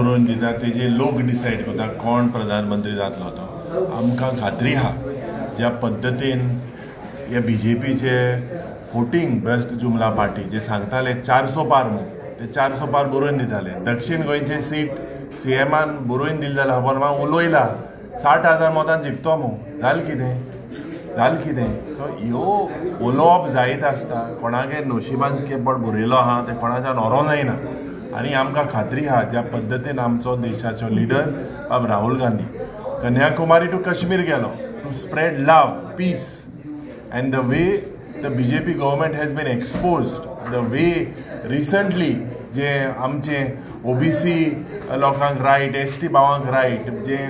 बरोवन दिता तेजे लोक डिसायड करता कोण प्रधानमंत्री जातलो तो. आमकां खात्री आहा ज्या पद्दतीन हे बीजेपीचे वोटींग भ्रश्ट जुमला पार्टी जे सांगताले 400 पार म्हणून ते 400 पार बरोवन दिताले. दक्षिण गोंयचे सीट सीएमान बरोवन दिले जाल्यार खबर हांव उलयला 60,000 मतान जिखतो म्हणून जालें कितें. सो ह्यो उलोवप जायत आसता कोणागे नशिबान केपड बरयलो आहा ते कोणाच्यान व्हरो जायना. आनी आमकां खात्री आहा ज्या पद्दतीन आमचो देशाचो लिडर बाब राहुल गांधी कन्याकुमारी टू कश्मीर गेलो to spread love peace and the way the BJP government has been exposed the way recently जे आमचे ओबीसी लोकांक रायट एसटी भावांक रायट जे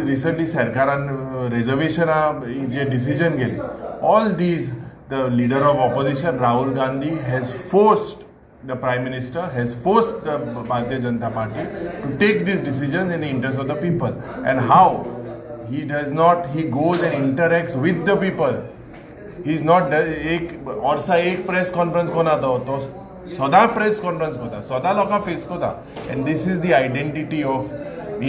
रिसंटली सरकारान रिजर्वेशनां जे डिसिजन घेतली all these the leader of opposition Rahul Gandhi has forced the Prime Minister has forced the Bharatiya Janata Party to take these decisions in the interest of the people. And how? He does not, he goes and interacts with the people. He is not, एक press conference कोना तो सदा press conference कोता, सदा लोका face कोता. And this is the identity of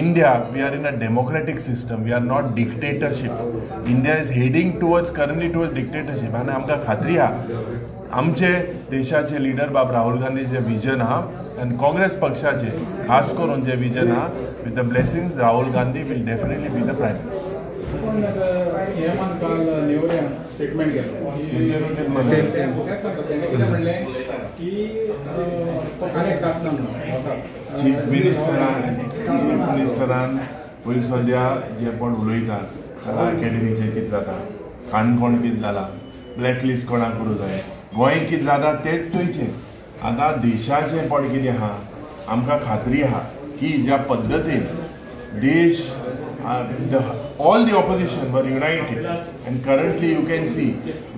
India. We are in a democratic system. We are not dictatorship. India is heading currently towards dictatorship. And आमकां खात्री आहा आमचे देशाचे लिडर बाब राहुल गांधी जे विजन आहा आनी काँग्रेस पक्षाचे खास करून जे विजन आहा with the blessings Rahul Gandhi will definitely be the prime minister. सीएमान काल नेवऱ्यान स्टेटमेंट केलो की तो करेक्ट आसना म्हणून चीफ मिनिस्टरान पयलीं सद्या जे पण उलयतात कला अकॅडमीचेर कितें जाता काणकोण कितें जाला ब्लॅकलिस्ट कोणाक करूं जाय गोंय कितें जाता तेच चोयचें. आतां देशाचें पण कितें आहा आमकां खात्री आहा की ज्या पद्दतीन देश all the opposition were united and currently you can see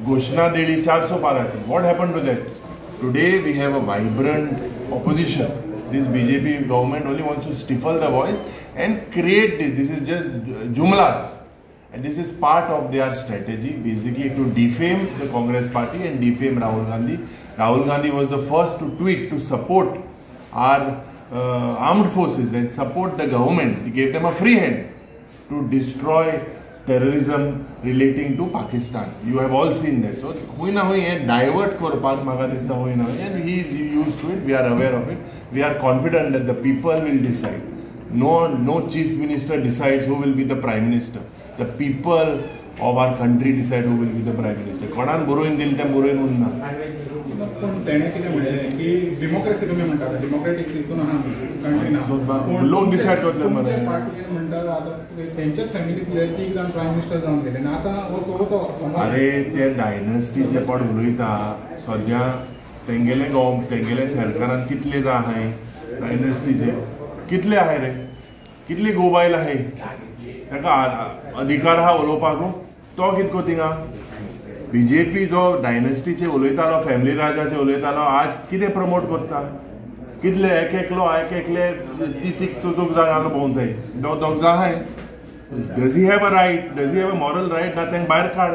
घोशणा दिली 400 पाराची. What happen to that today we have a vibrant opposition. This BJP government only wants to stifle the voice and create this. This is just jumlas. And this is part of their strategy, basically to defame the Congress party and defame Rahul Gandhi. Rahul Gandhi was the first to tweet to support our armed forces and support the government. He gave them a free hand to destroy terrorism relating to Pakistan. You have all seen that. So, hoina hoi divert korpak maga dista hoina, and he is used to it. We are aware of it. We are confident that the people will decide. No chief minister decides who will be the prime minister. The people of our country decide who will be the prime minister. कोणान बरोवन दिले तें बरोवन उरना. पण तेणे कितें म्हणलें की डेमोक्रेसी तुमी म्हणटा डेमोक्रेटीक हितून आहा कंट्री ना लोक डिसायड करतले मरे. पार्टी म्हणटा आतां तेंच्याच फॅमिलींतले 3 जाण प्रायम मिनिस्टर जावन गेले आनी आतां हो चवथो. अरे ते डायनेस्टीचे पण उलयता सद्या तेंगेले सरकारान कितले जा आहाय डायनेस्टीचे कितले आहाय रे कितली गोबायल आहाय ताका अधिकार आहा उलोवपाक तो कितको थिंगा. बीजेपी जो डायनेस्टीचे उलयतालो फॅमिली राजाचे उलयतालो आज कितें प्रमोट करता कितले एकले तीक चोचोक जागालो भोंवताय दोग जा आहाय. Does he have a right does he have a moral right ना तेंक भायर काड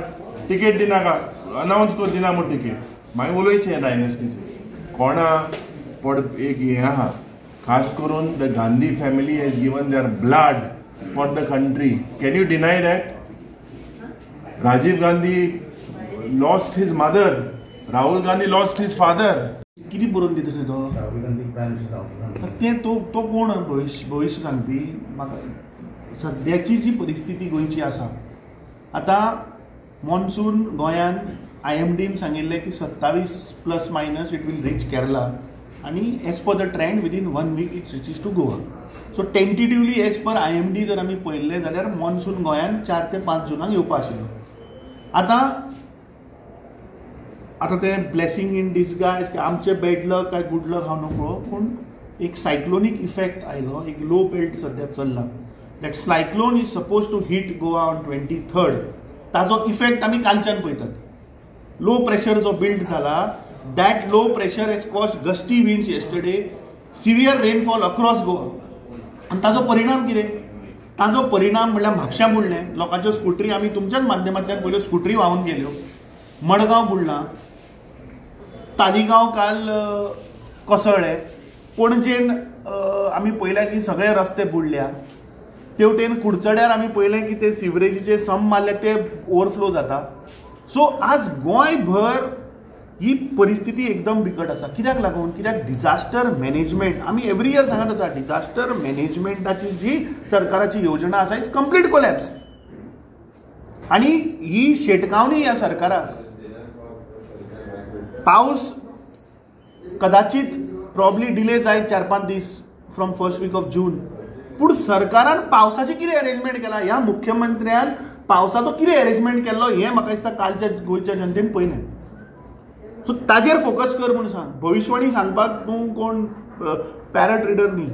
टिकेट दिनाका अनाउन्स कर दिना म्हूण टिकेट मागीर उलयचें डायनेस्टीचें कोणा पण एक हें आहा खास करून the Gandhi family has given their blood for the country. Can you deny that? Rajiv Gandhi lost his mother. Rahul Gandhi lost his father. किती बरोवन दिता तो राहुल गांधी तें तो कोण भविश्य सांगपी. म्हाका सद्याची जी परिस्थिती गोंयची आसा आतां मॉन्सून गोंयान IMDन सांगिल्लें की 27± इट वील रीच केरला आणि as per the trend within 1 week it reaches to Goa. So tentatively as per IMD जर आमी पळयल्लें जाल्यार मॉन्सून गोंयान 4 ते 5 जुनाक येवपा आशिल्लो. आतां तें ब्लेसिंग इन डिसगायज आमचें बॅड लक काय गुड लक हांव नकळो पूण एक सायक्लोनीक इफेक्ट आयलो. एक लो बेल्ट सद्या चल्ला. That cyclone is suppose to hit Goa on 23rd. ताजो इफेक्ट आमी कालच्यान पळयतात. लो प्रेशर जो बिल्ड जाला that low pressure has caused gusty winds yesterday, severe rainfall across Goa. आणि ताजो परिणाम कितें? ताजो परिणाम म्हणल्यार म्हापशां बुडलें. लोकांच्यो स्कुटरी आमी तुमच्याच माध्यमांतल्यान पयल्यो स्कुटरी व्हांवून गेल्यो. मडगांव बुडलां. तालिगांव काल कोसळ्ळें. पणजेन आमी पळयल्या की सगळे रस्ते बुडल्या. तेवटेन कुडचड्यार आमी पळयलें की ते सिवरेजीचे सम मारले ते ओवरफ्लो जाता. सो आज गोंयभर ही परिस्थिती एकदम बिकट आसा. कित्याक लागून? कित्याक डिझास्टर मॅनेजमेंट आमी एवरी इयर सांगत आसा, डिझास्टर मॅनेजमेंटाची जी सरकाराची योजना आसा इट्स कंप्लीट कोलॅप्स. आनी ही शेटकावणी ह्या सरकाराक. पावस कदाचित प्रॉब्ली डिले जायत 4-5 दीस from first week of June. पूण सरकारान पावसाचें कितें अरेंजमेंट केला? ह्या मुख्यमंत्र्यान पावसाचो कितें अरेंजमेंट केल्लो हें म्हाका दिसता कालच्या गोंयच्या जनतेन पळयलें. सो ताजेर फोकस कर म्हूण सांग. भविष्यवाणी सांगपाक तूं कोण पॅरट रिडर न्ही.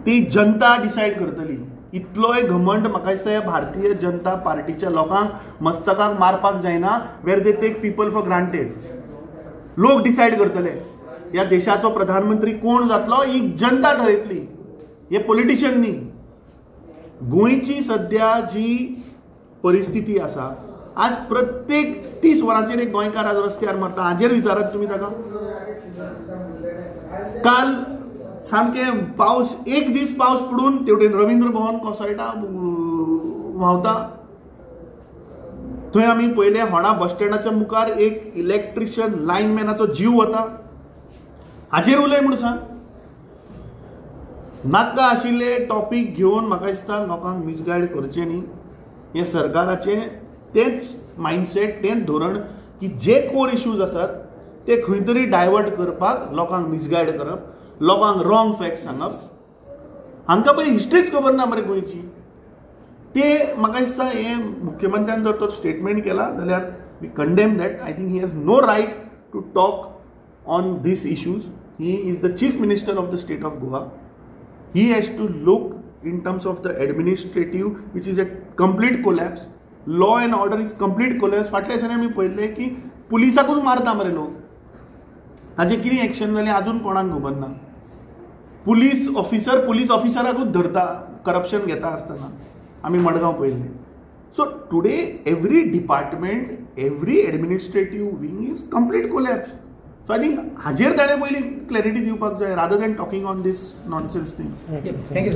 ती जनता डिसायड करतली. इतलोय घमंड म्हाका दिसता ह्या भारतीय जनता पार्टीच्या लोकांक मस्तकाक मारपाक जायना where they take people for granted. लोक डिसायड करतले ह्या देशाचो प्रधानमंत्री कोण जातलो ही जनता ठरयतली, हे पॉलिटिशियन न्ही. गोंयची सध्या जी परिस्थिती आसा, आज प्रत्येक 30 वरांचेर एक गोंयकार आज रस्त्यार मरता. हाजेर विचारात तुमी ताका. काल सामकें पावस, एक दीस पावस पडून तेवटेन रवींद्र भवन कोसळटा, व्हांवता. थंय आमी पयलें होणा बस स्टँडाच्या मुखार एक इलेक्ट्रिशियन लायनमॅनाचो जीव वता. हाजेर उलय म्हूण सांग. नाका आशिल्ले टॉपीक घेवन म्हाका दिसता लोकांक मिसगायड करचें न्ही. हे सरकाराचें तेंच मायंडसेट, तेंच धोरण की जे कोर इश्यूज आसात ते खंय तरी डायवर्ट करपाक लोकांक मिसगायड करप, लोकांक रॉंग फॅक्ट सांगप. हांकां पयलीं हिस्ट्रीच खबर ना मरे गोंयची. ते म्हाका दिसता हे मुख्यमंत्र्यान जर तो स्टेटमेंट केला जाल्यार we condemn that. I think he has no right to talk on these issues. He is the chief minister of the state of Goa. He has to look in terms of the administrative which is a complete collapse. Law and order is complete collapse. फाटल्या दिसांनी आमी पळयलें की पुलिसाकूच मारता मरे लोक. ताजें कितें एक्शन जालें आजून कोणाक खबर ना. पुलीस ऑफिसराकूच धरता करप्शन घेता आसतना. आमी मडगांव पळयलें. So today every department, every administrative wing is complete collapse. So I think हाजेर ताणें पयलीं क्लॅरिटी दिवपाक जाय rather than talking on these nonsense thing. Thank you.